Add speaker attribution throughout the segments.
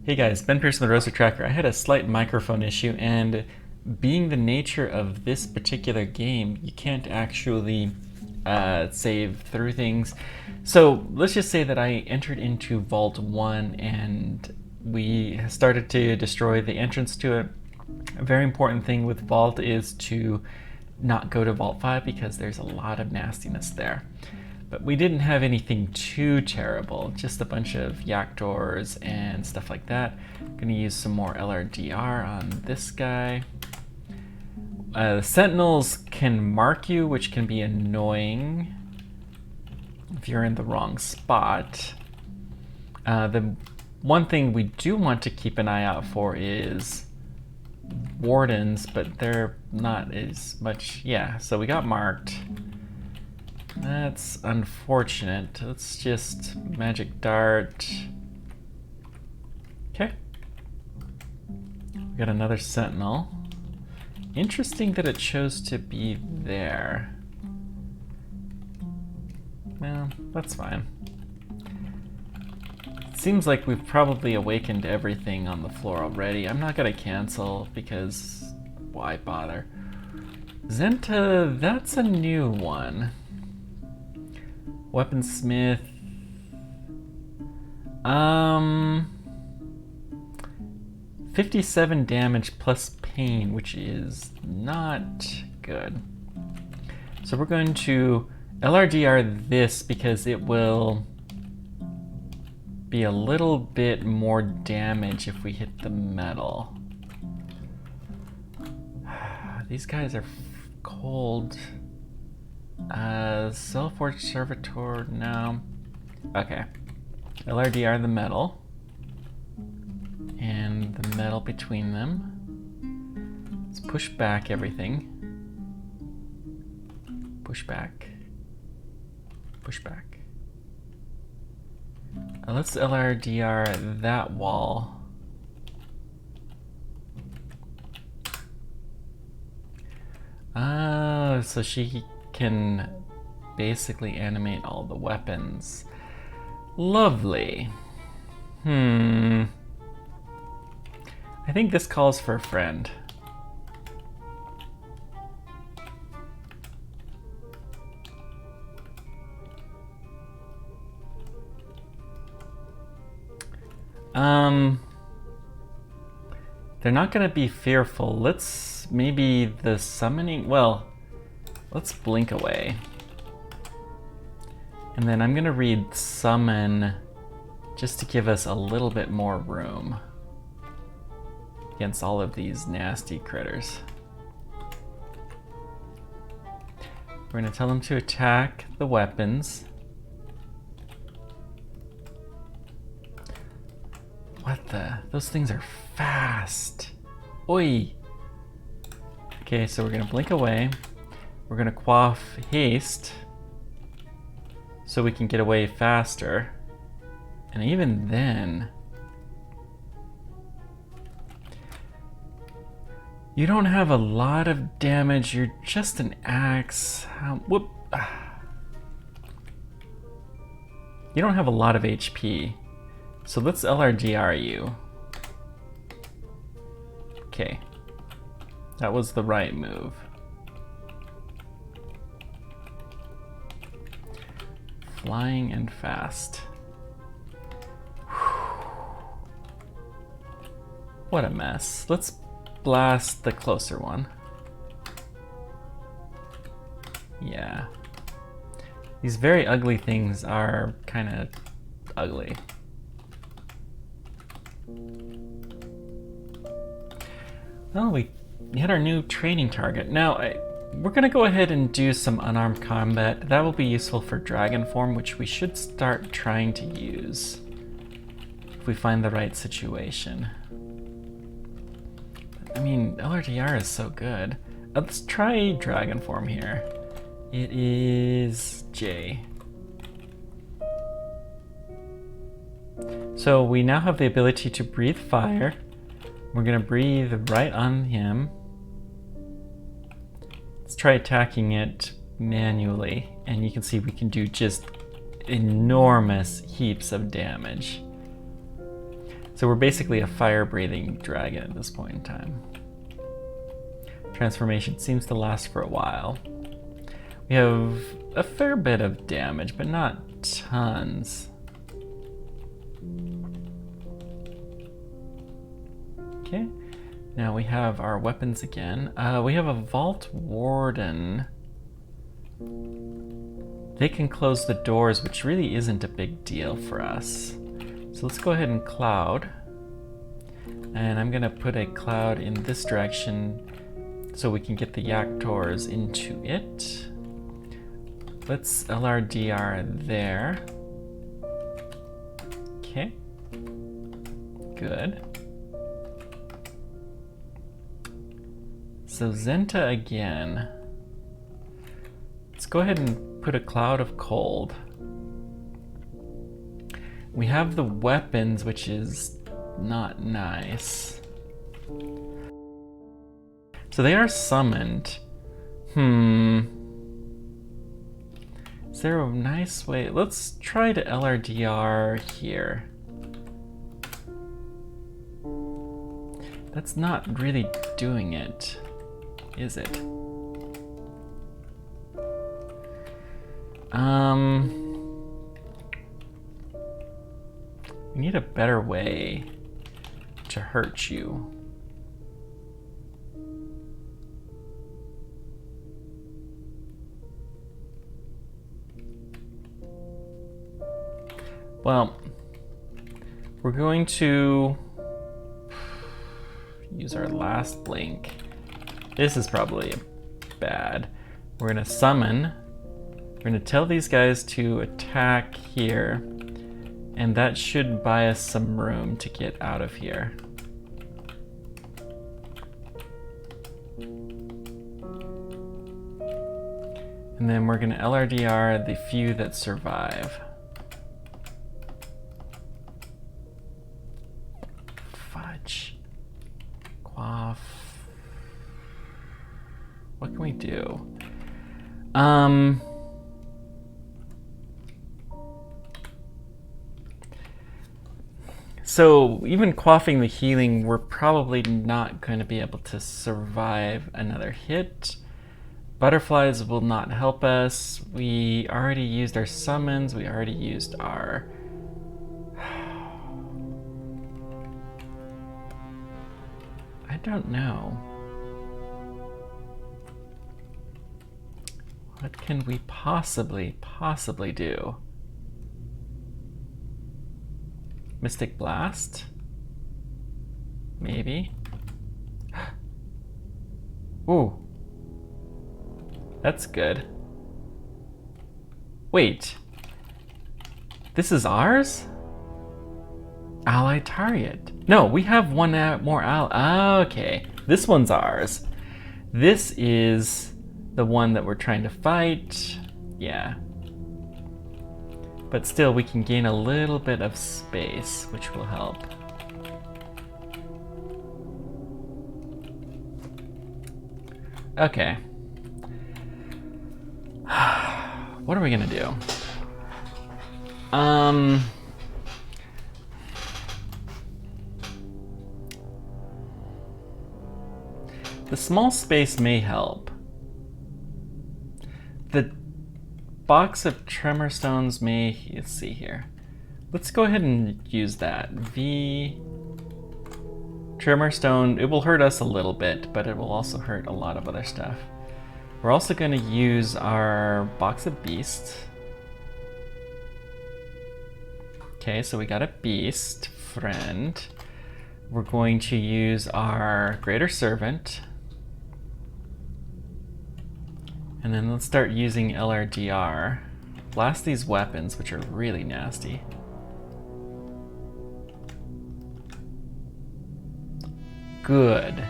Speaker 1: Hey guys, Ben Pearson with the Roaster Tracker. I had a slight microphone issue, and being the nature of this particular game, you can't actually save through things. So let's just say that I entered into Vault 1 and we started to destroy the entrance to it. A very important thing with Vault is to not go to Vault 5 because there's a lot of nastiness there. But we didn't have anything too terrible, just a bunch of yak doors and stuff like that. I'm gonna use some more LRDR on this guy. Sentinels can mark you, which can be annoying if you're in the wrong spot. The one thing we do want to keep an eye out for is wardens, but they're not as much. Yeah, so we got marked. That's unfortunate. Let's just magic dart. Okay. We got another sentinel. Interesting that it chose to be there. Well, that's fine. It seems like we've probably awakened everything on the floor already. I'm not gonna cancel because why bother? Zenta, that's a new one. Weaponsmith. 57 damage plus pain, which is not good. So we're going to LRDR this because it will be a little bit more damage if we hit the metal. These guys are cold. Self-forged servitor, no. Okay. LRDR the metal. And the metal between them. Let's push back everything. Push back. Push back. Let's LRDR that wall. So she can basically animate all the weapons. Lovely. I think this calls for a friend. They're not gonna be fearful. Let's maybe the summoning, well, let's blink away. And then I'm gonna read summon just to give us a little bit more room against all of these nasty critters. We're gonna tell them to attack the weapons. What the? Those things are fast. Oi! Okay, so we're gonna blink away. We're gonna quaff haste so we can get away faster. And even then, you don't have a lot of damage, you're just an axe. Whoop. You don't have a lot of HP. So let's LRDR you. Okay. That was the right move. Flying and fast. What a mess. Let's blast the closer one. Yeah. These very ugly things are kind of ugly. Well, we hit our new training target. Now, we're gonna go ahead and do some unarmed combat. That will be useful for dragon form, which we should start trying to use if we find the right situation. I mean, LRDR is so good. Let's try dragon form here. It is J. So we now have the ability to breathe fire. We're gonna breathe right on him. Let's try attacking it manually, and you can see we can do just enormous heaps of damage. So we're basically a fire-breathing dragon at this point in time. Transformation seems to last for a while. We have a fair bit of damage, but not tons. Okay, now we have our weapons again. We have a Vault Warden. They can close the doors, which really isn't a big deal for us. So let's go ahead and cloud. And I'm gonna put a cloud in this direction so we can get the Yaktors into it. Let's LRDR there. Okay, good. So Zenta again. Let's go ahead and put a cloud of cold. We have the weapons, which is not nice. So they are summoned. Is there a nice way? Let's try to LRDR here. That's not really doing it, is it? We need a better way to hurt you. Well, we're going to use our last blink. This is probably bad. We're gonna summon. We're gonna tell these guys to attack here, and that should buy us some room to get out of here. And then we're gonna LRDR the few that survive. Fudge. Quaff. What can we do? So even quaffing the healing, we're probably not going to be able to survive another hit. Butterflies will not help us. We already used our summons. We already used our... I don't know. What can we possibly do? Mystic Blast? Maybe? Ooh. That's good. Wait. This is ours? Ally target. No, we have one more ally. Okay. This one's ours. This is the one that we're trying to fight. Yeah. But still, we can gain a little bit of space, which will help. Okay. What are we gonna do? The small space may help. The box of tremor stones may, let's see here. Let's go ahead and use that. V tremor stone, it will hurt us a little bit, but it will also hurt a lot of other stuff. We're also going to use our box of beasts. Okay, so we got a beast friend. We're going to use our greater servant. And then let's start using LRDR. Blast these weapons, which are really nasty. Good.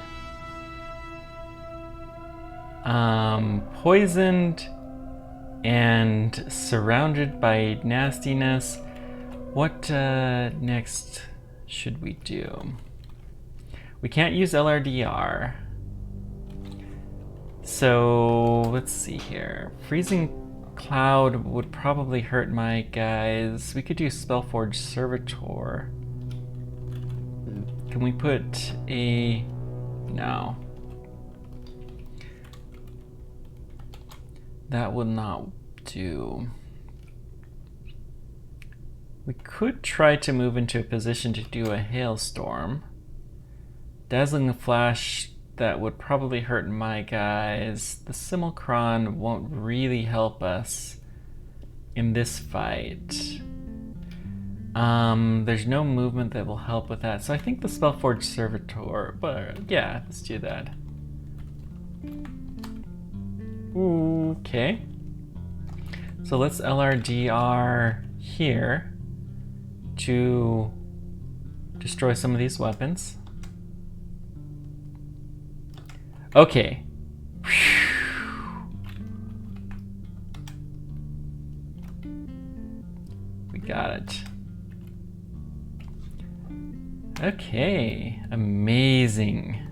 Speaker 1: Poisoned and surrounded by nastiness. What next should we do? We can't use LRDR. So let's see here. Freezing Cloud would probably hurt my guys. We could do Spellforge Servitor. Can we put a... No. That would not do. We could try to move into a position to do a hailstorm. Dazzling flash, that would probably hurt my guys. The Simulcron won't really help us in this fight. There's no movement that will help with that, so I think the Spellforge Servitor, but yeah, let's do that. Okay. So let's LRDR here to destroy some of these weapons. Okay. We got it. Okay, amazing.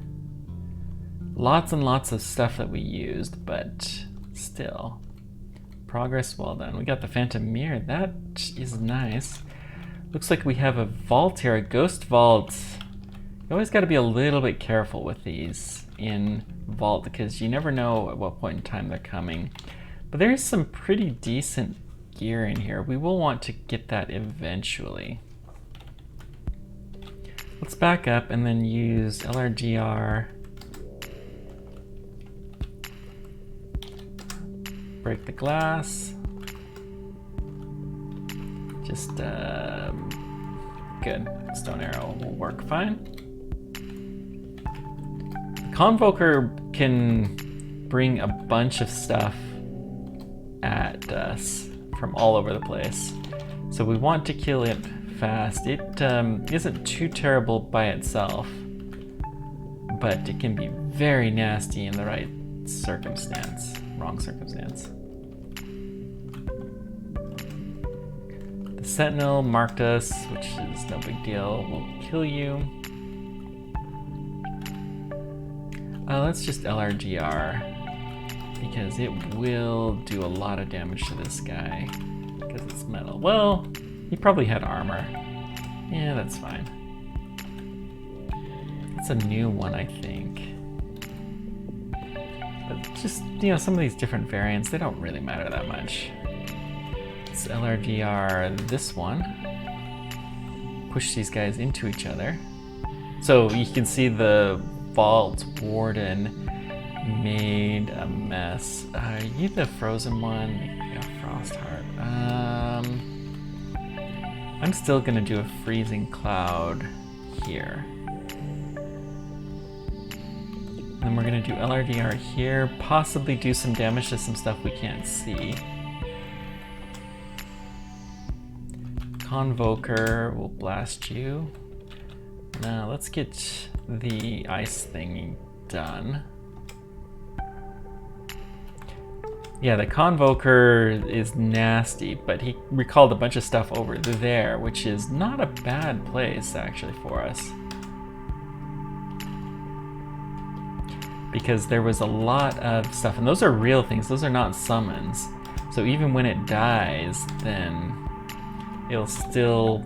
Speaker 1: Lots and lots of stuff that we used, but still. Progress well done. We got the Phantom Mirror. That is nice. Looks like we have a vault here, a ghost vault. You always got to be a little bit careful with these in vault because you never know at what point in time they're coming. But there's some pretty decent gear in here. We will want to get that eventually. Let's back up and then use LRGR. Break the glass. Just, good. Stone arrow will work fine. The Convoker can bring a bunch of stuff at us from all over the place. So we want to kill it fast. It isn't too terrible by itself, but it can be very nasty in the right circumstance. Wrong circumstance. The Sentinel marked us, which is no big deal. We'll kill you. Let's just LRGR because it will do a lot of damage to this guy because it's metal. Well, he probably had armor. Yeah, that's fine. It's a new one, I think. But just, you know, some of these different variants, they don't really matter that much. Let's LRDR this one. Push these guys into each other. So you can see the Vault Warden made a mess. Are you the frozen one? Yeah, Frostheart. I'm still gonna do a freezing cloud here. Then we're gonna do LRDR here, possibly do some damage to some stuff we can't see. Convoker will blast you. Now let's get the ice thing done. Yeah, the Convoker is nasty, but he recalled a bunch of stuff over there, which is not a bad place actually for us. Because there was a lot of stuff, and those are real things, those are not summons. So even when it dies, then it'll still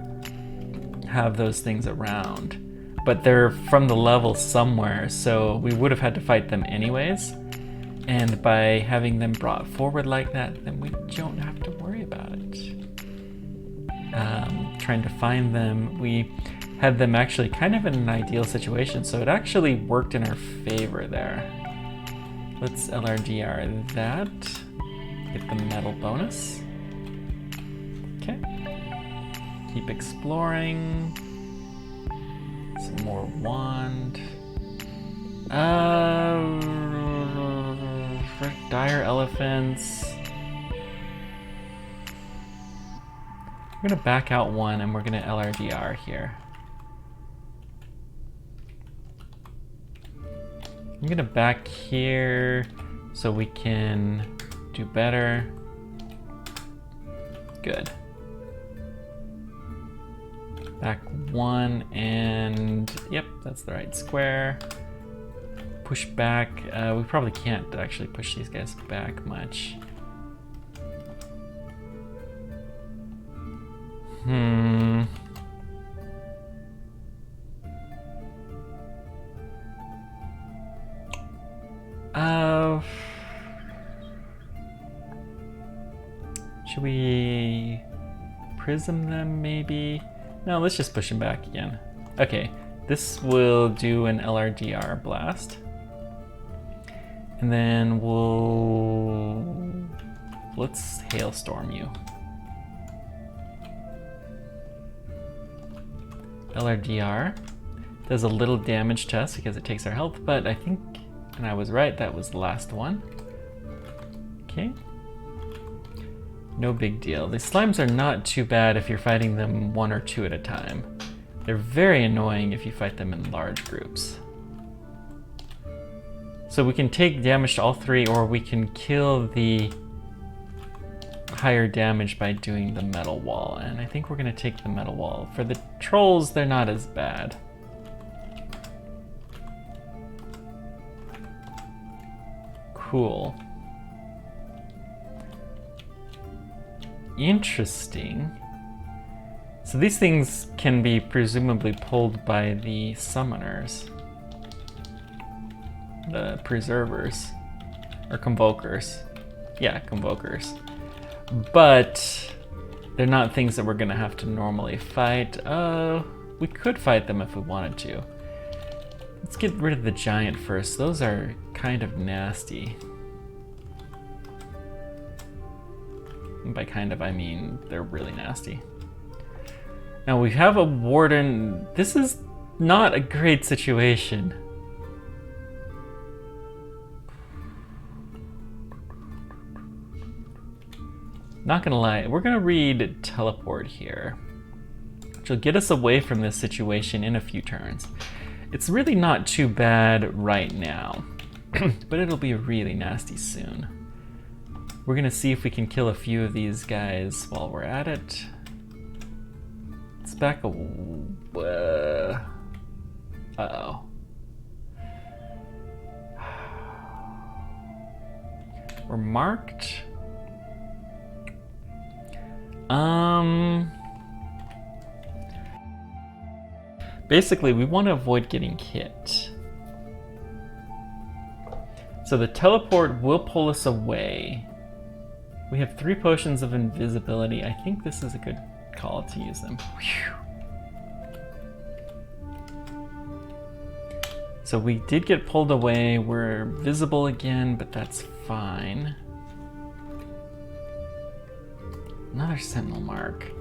Speaker 1: have those things around. But they're from the level somewhere, so we would have had to fight them anyways. And by having them brought forward like that, then we don't have to worry about it. Trying to find them, we had them actually kind of in an ideal situation, so it actually worked in our favor there. Let's LRDR that, get the metal bonus. Okay. Keep exploring. Some more wand. Dire elephants. We're gonna back out one and we're gonna LRDR here. I'm gonna back here so we can do better. Good. Back one and yep, that's the right square. Push back. We probably can't actually push these guys back much. Should we prism them maybe? No, let's just push them back again. Okay, this will do an LRDR blast. And then let's hailstorm you. LRDR does a little damage to us because it takes our health, but I think, and I was right, that was the last one. Okay. No big deal. The slimes are not too bad if you're fighting them 1 or 2 at a time. They're very annoying if you fight them in large groups. So we can take damage to all 3, or we can kill the higher damage by doing the metal wall, and I think we're gonna take the metal wall. For the trolls, they're not as bad. Cool. Interesting. So these things can be presumably pulled by the summoners. The preservers. Or convokers. Yeah, convokers. But they're not things that we're gonna have to normally fight. We could fight them if we wanted to. Let's get rid of the giant first. Those are kind of nasty. And by kind of, I mean they're really nasty. Now we have a warden. This is not a great situation. Not gonna lie, we're gonna read teleport here, which will get us away from this situation in a few turns. It's really not too bad right now, but it'll be really nasty soon. We're gonna see if we can kill a few of these guys while we're at it. Let's back away. Uh-oh. We're marked. Basically, we want to avoid getting hit. So the teleport will pull us away. We have 3 potions of invisibility. I think this is a good call to use them. Whew. So we did get pulled away. We're visible again, but that's fine. Another sentinel mark.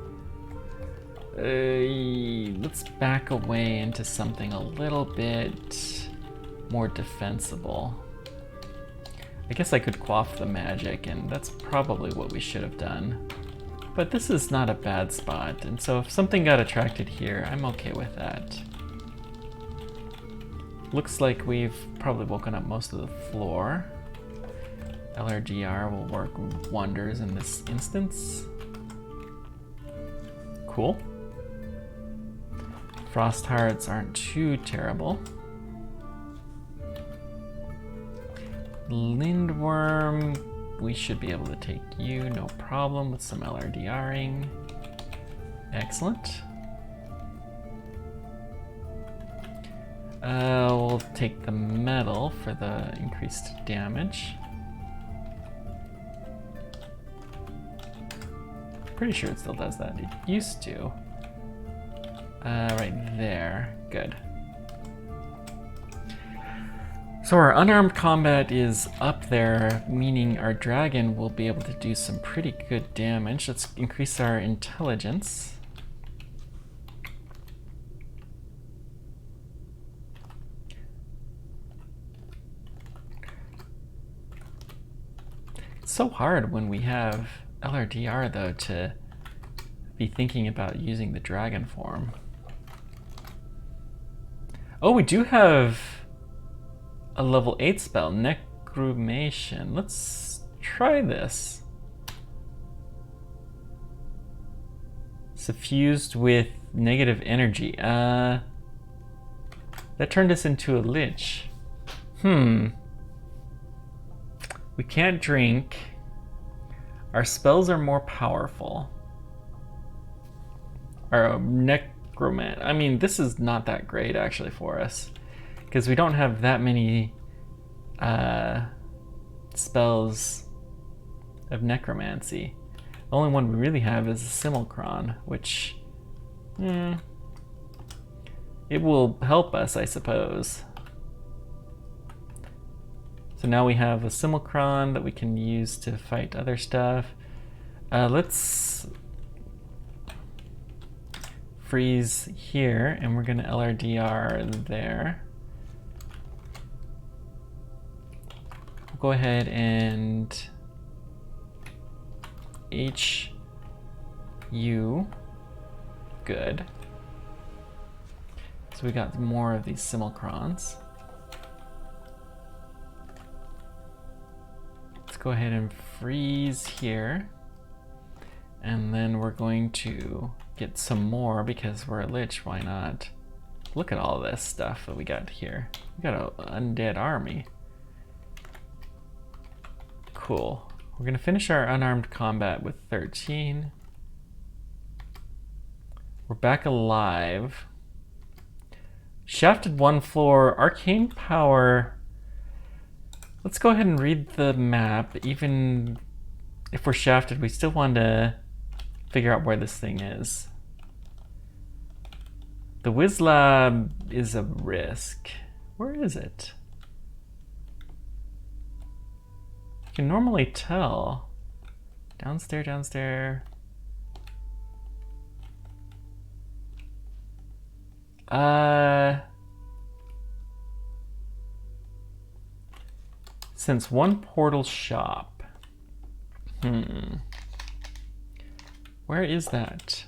Speaker 1: Let's back away into something a little bit more defensible. I guess I could quaff the magic, and that's probably what we should have done. But this is not a bad spot, and so if something got attracted here, I'm okay with that. Looks like we've probably woken up most of the floor. LRDR will work wonders in this instance. Cool. Frost hearts aren't too terrible. Lindworm, we should be able to take you, no problem, with some LRDRing. Excellent. We'll take the metal for the increased damage. Pretty sure it still does that. It used to. Right there. Good. So our unarmed combat is up there, meaning our dragon will be able to do some pretty good damage. Let's increase our intelligence. It's so hard when we have LRDR though to be thinking about using the dragon form. Oh, we do have a level 8 spell, Necrumation. Let's try this. Suffused with negative energy. That turned us into a lich. We can't drink. Our spells are more powerful. Our necromant. I mean, this is not that great actually for us, because we don't have that many spells of necromancy. The only one we really have is a simulacron, which it will help us, I suppose. So now we have a simulacron that we can use to fight other stuff. Let's freeze here, and we're gonna LRDR there. We'll go ahead and HU, good. So we got more of these simulacrons. Let's go ahead and freeze here. And then we're going to get some more because we're a lich, why not? Look at all this stuff that we got here. We got an undead army. Cool. We're gonna finish our unarmed combat with 13. We're back alive. Shafted 1 floor, arcane power. Let's go ahead and read the map. Even if we're shafted, we still want to figure out where this thing is. The Whiz Lab is a risk. Where is it? You can normally tell. Downstairs, downstairs. Since one portal shop. Where is that?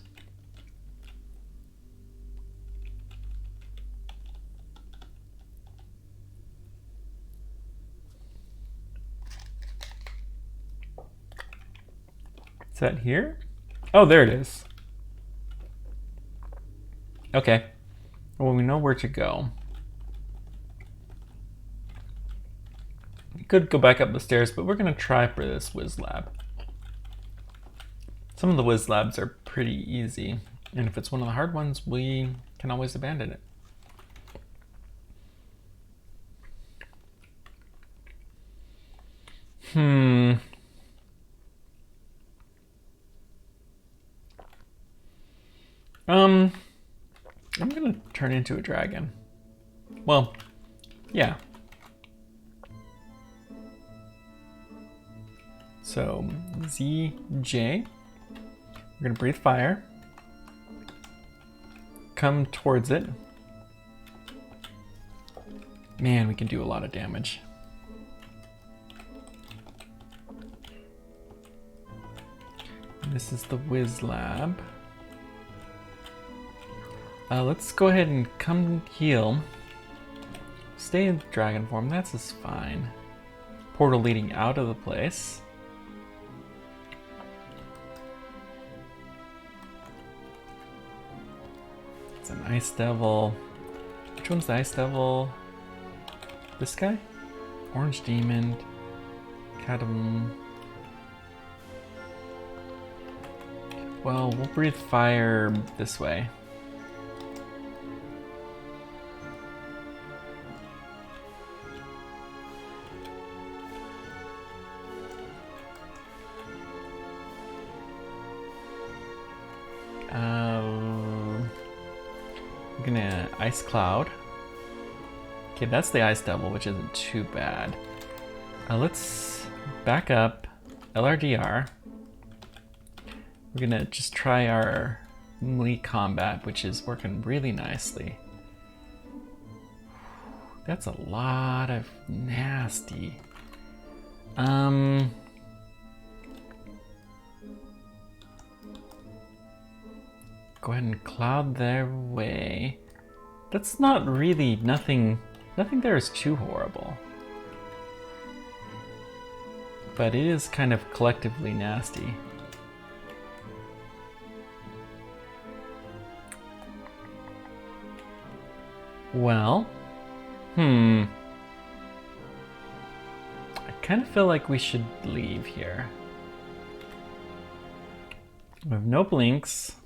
Speaker 1: Is that here? Oh, there it is. Okay. Well, we know where to go. We could go back up the stairs, but we're gonna try for this Whiz Lab. Some of the Whiz Labs are pretty easy, and if it's one of the hard ones, we can always abandon it. I'm gonna turn into a dragon. Well, yeah. So, ZJ. We're gonna breathe fire. Come towards it. Man, we can do a lot of damage. This is the Whiz Lab. Let's go ahead and come heal. Stay in dragon form, that's just fine. Portal leading out of the place. It's an Ice Devil. Which one's the Ice Devil? This guy? Orange Demon. Cadam. Well, we'll breathe fire this way. I'm gonna Ice Cloud. Okay, that's the Ice Devil, which isn't too bad. Let's back up, LRDR. We're gonna just try our melee combat, which is working really nicely. That's a lot of nasty. Go ahead and cloud their way. That's not really nothing there is too horrible. But it is kind of collectively nasty. Well, I kind of feel like we should leave here. We have no blinks.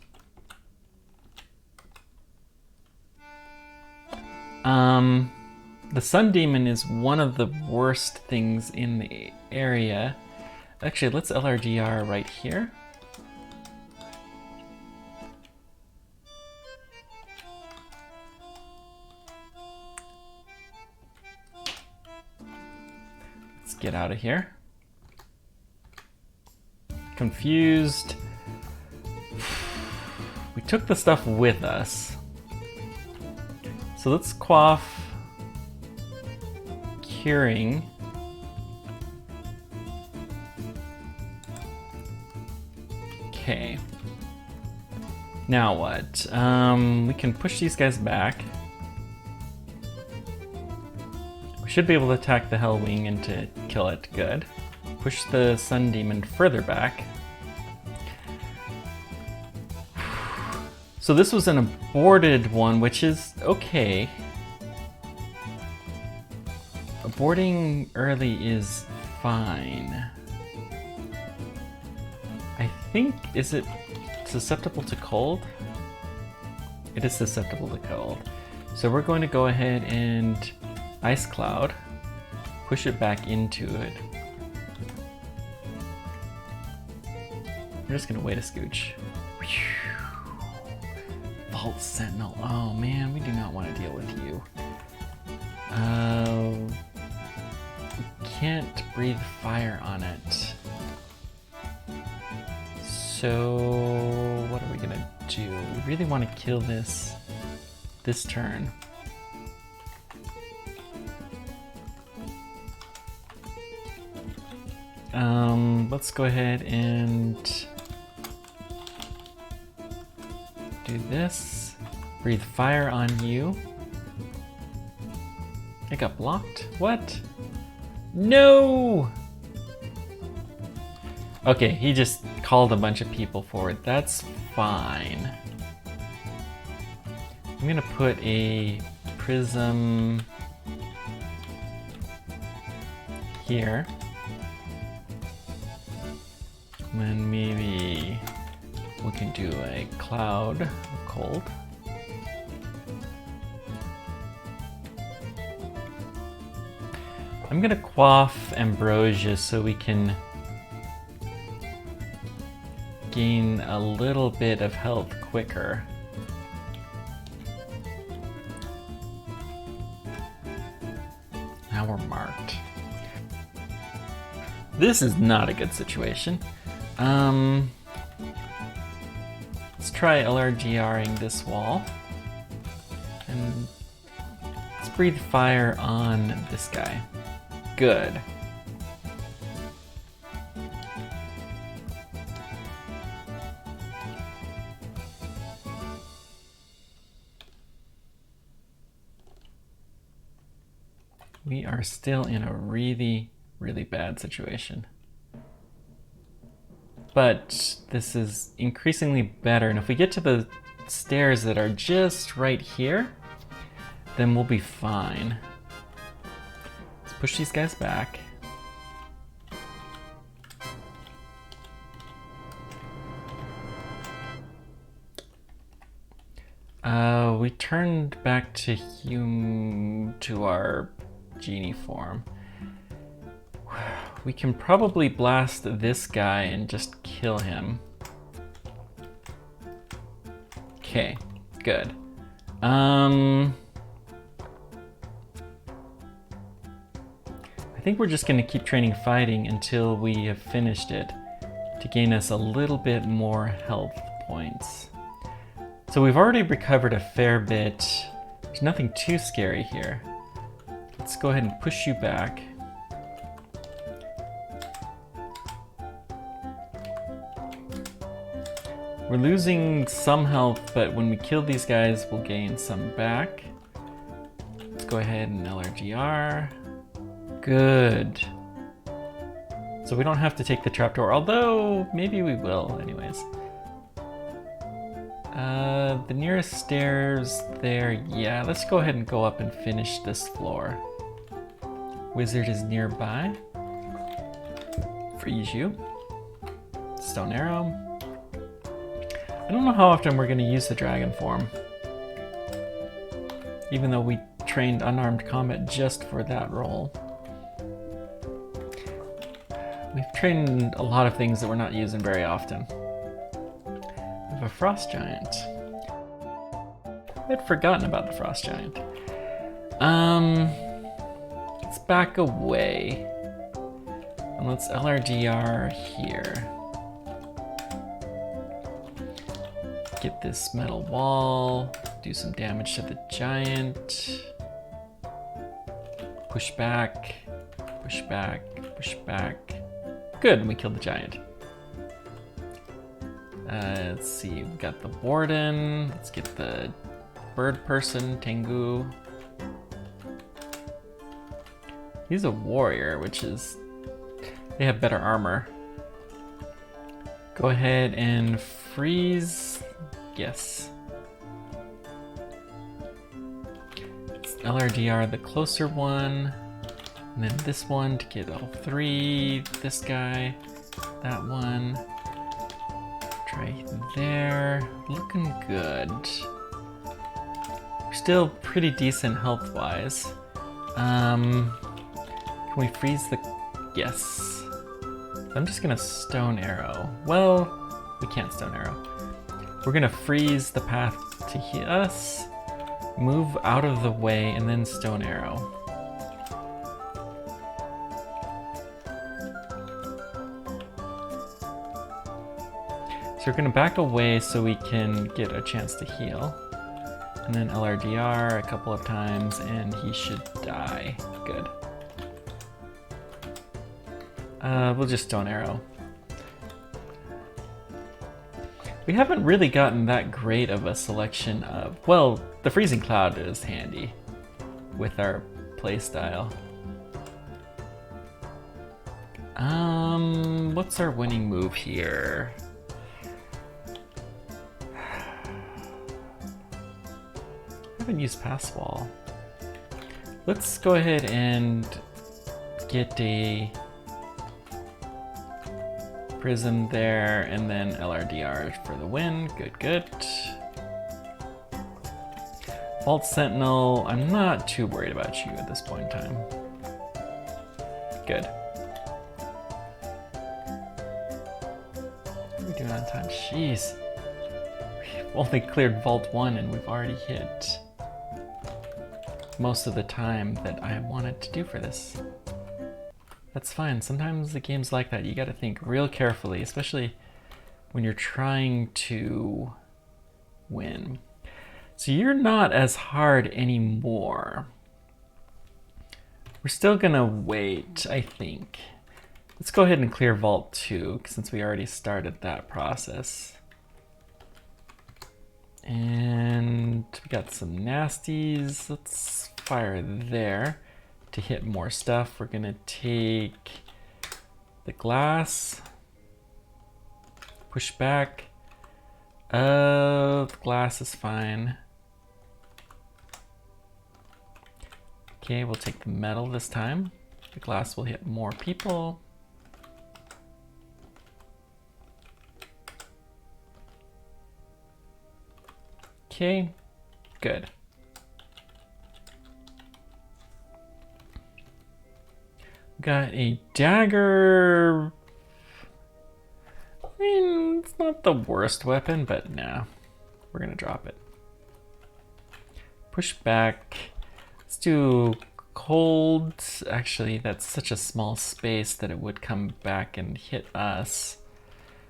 Speaker 1: The Sun Demon is one of the worst things in the area. Actually, let's LRGR right here. Let's get out of here. Confused. We took the stuff with us. So let's quaff curing. Okay. Now what? We can push these guys back. We should be able to attack the Hellwing and to kill it. Good. Push the Sun Demon further back. So this was an aborted one, which is okay. Aborting early is fine. I think, is it susceptible to cold? It is susceptible to cold. So we're going to go ahead and Ice Cloud, push it back into it. We're just gonna wait a scooch. Vault Sentinel. Oh man, we do not want to deal with you. We can't breathe fire on it. So what are we gonna do? We really want to kill this turn. Let's go ahead and do this. Breathe fire on you. It got blocked? What? No! Okay, he just called a bunch of people forward. That's fine. I'm gonna put a prism here. And then maybe we can do a cloud of cold. I'm gonna quaff Ambrosia so we can gain a little bit of health quicker. Now we're marked. This is not a good situation. Let's try LRGRing this wall. And let's breathe fire on this guy. Good. We are still in a really, really bad situation. But this is increasingly better, and if we get to the stairs that are just right here, then we'll be fine. Let's push these guys back. We turned back to our Djinni form. We can probably blast this guy and just kill him. Okay, good. I think we're just gonna keep training fighting until we have finished it to gain us a little bit more health points. So we've already recovered a fair bit. There's nothing too scary here. Let's go ahead and push you back. We're losing some health, but when we kill these guys, we'll gain some back. Let's go ahead and LRGR. Good. So we don't have to take the trapdoor, although maybe we will anyways. The nearest stairs there, yeah, let's go ahead and go up and finish this floor. Wizard is nearby. Freeze you. Stone arrow. I don't know how often we're going to use the dragon form. Even though we trained unarmed combat just for that role. We've trained a lot of things that we're not using very often. We have a frost giant. I'd forgotten about the frost giant. Let's back away. And let's LRDR here. Get this metal wall, do some damage to the giant. Push back, push back, push back. Good, we killed the giant. Let's see, we got the warden. Let's get the bird person, Tengu. He's a warrior, which is, they have better armor. Go ahead and freeze. Yes. Let's LRDR the closer one. And then this one to get all three. This guy. That one. Try there. Looking good. We're still pretty decent health-wise. Can we freeze the... Yes. I'm just gonna stone arrow. Well, we can't stone arrow. We're gonna freeze the path to hit us, move out of the way, and then stone arrow. So we're gonna back away so we can get a chance to heal. And then LRDR a couple of times and he should die. Good. We'll just stone arrow. We haven't really gotten that great of a selection of... Well, the freezing cloud is handy with our playstyle. What's our winning move here? I haven't used pass wall. Let's go ahead and get a prism there and then LRDR for the win. Good, good. Vault Sentinel, I'm not too worried about you at this point in time. Good. What are we doing on time? Jeez. We've only cleared Vault 1 and we've already hit most of the time that I wanted to do for this. That's fine. Sometimes the game's like that. You gotta think real carefully, especially when you're trying to win. So you're not as hard anymore. We're still gonna wait, I think. Let's go ahead and clear Vault 2, since we already started that process. And we got some nasties. Let's fire there. To hit more stuff, we're gonna take the glass, push back. The glass is fine. Okay, we'll take the metal this time. The glass will hit more people. Okay, good. Got a dagger. I mean, it's not the worst weapon, but nah, we're gonna drop it. Push back. Let's do cold. Actually, that's such a small space that it would come back and hit us.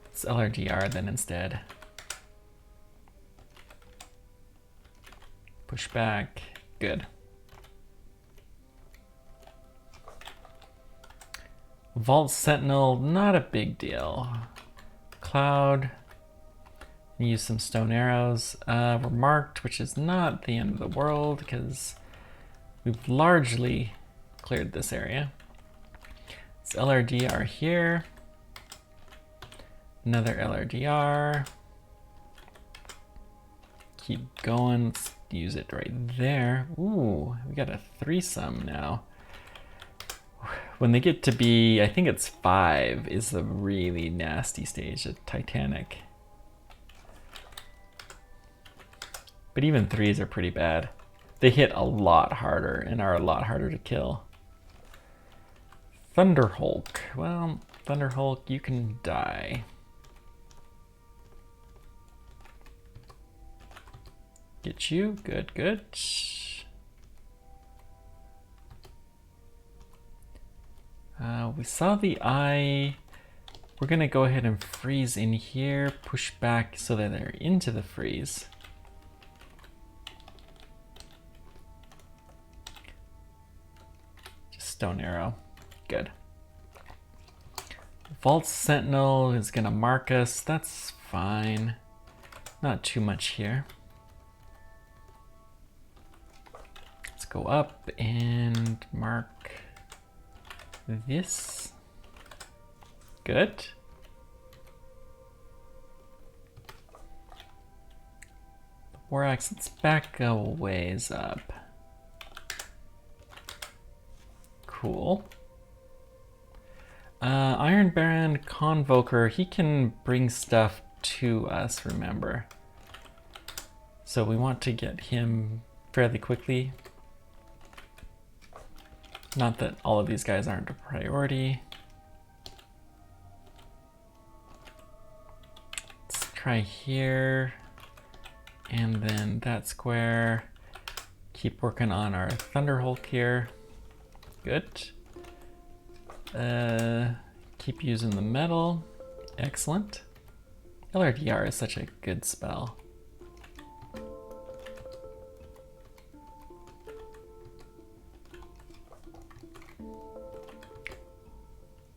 Speaker 1: Let's LRDR then instead. Push back. Good. Vault Sentinel, not a big deal. Cloud, use some stone arrows. We're marked, which is not the end of the world because we've largely cleared this area. It's LRDR here. Another LRDR. Keep going, let's use it right there. Ooh, we got a threesome now. When they get to be, I think it's 5 is the really nasty stage of Titanic. But even 3s are pretty bad. They hit a lot harder and are a lot harder to kill. Thunder Hulk. Well, Thunder Hulk, you can die. Get you. Good, good. We saw the eye. We're gonna go ahead and freeze in here, push back so that they're into the freeze. Just stone arrow. Good. Vault Sentinel is gonna mark us. That's fine. Not too much here. Let's go up and mark this. Good. The War Axe, let's back a ways up. Cool. Iron Baron Convoker, he can bring stuff to us, remember. So we want to get him fairly quickly. Not that all of these guys aren't a priority. Let's try here, and then that square. Keep working on our Thunder Hulk here. Good. Keep using the metal. Excellent. LRDR is such a good spell.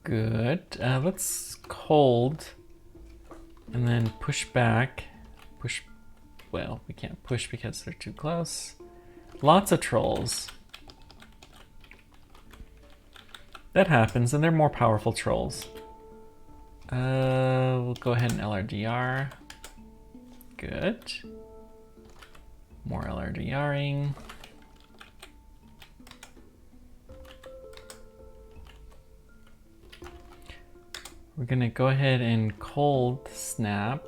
Speaker 1: Good. Let's cold and then push back. Push. Well, we can't push because they're too close. Lots of trolls. That happens, and they're more powerful trolls. We'll go ahead and LRDR. Good. More LRDRing. We're gonna go ahead and cold snap,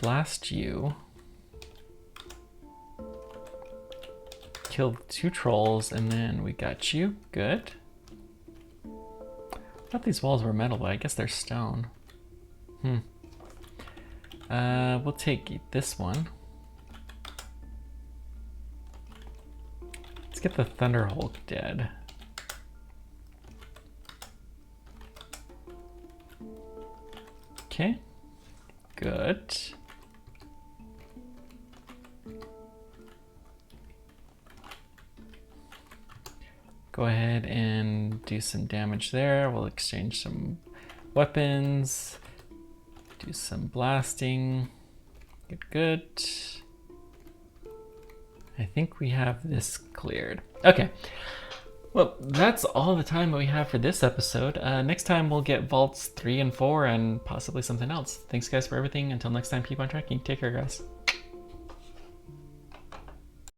Speaker 1: blast you, kill 2 trolls, and then we got you. Good. I thought these walls were metal, but I guess they're stone. We'll take this one. Let's get the Thunder Hulk dead. Okay, good. Go ahead and do some damage there. We'll exchange some weapons, do some blasting. Good, good. I think we have this cleared. Okay. Well, that's all the time that we have for this episode. Next time we'll get Vaults 3 and 4 and possibly something else. Thanks guys for everything. Until next time, keep on tracking. Take care, guys.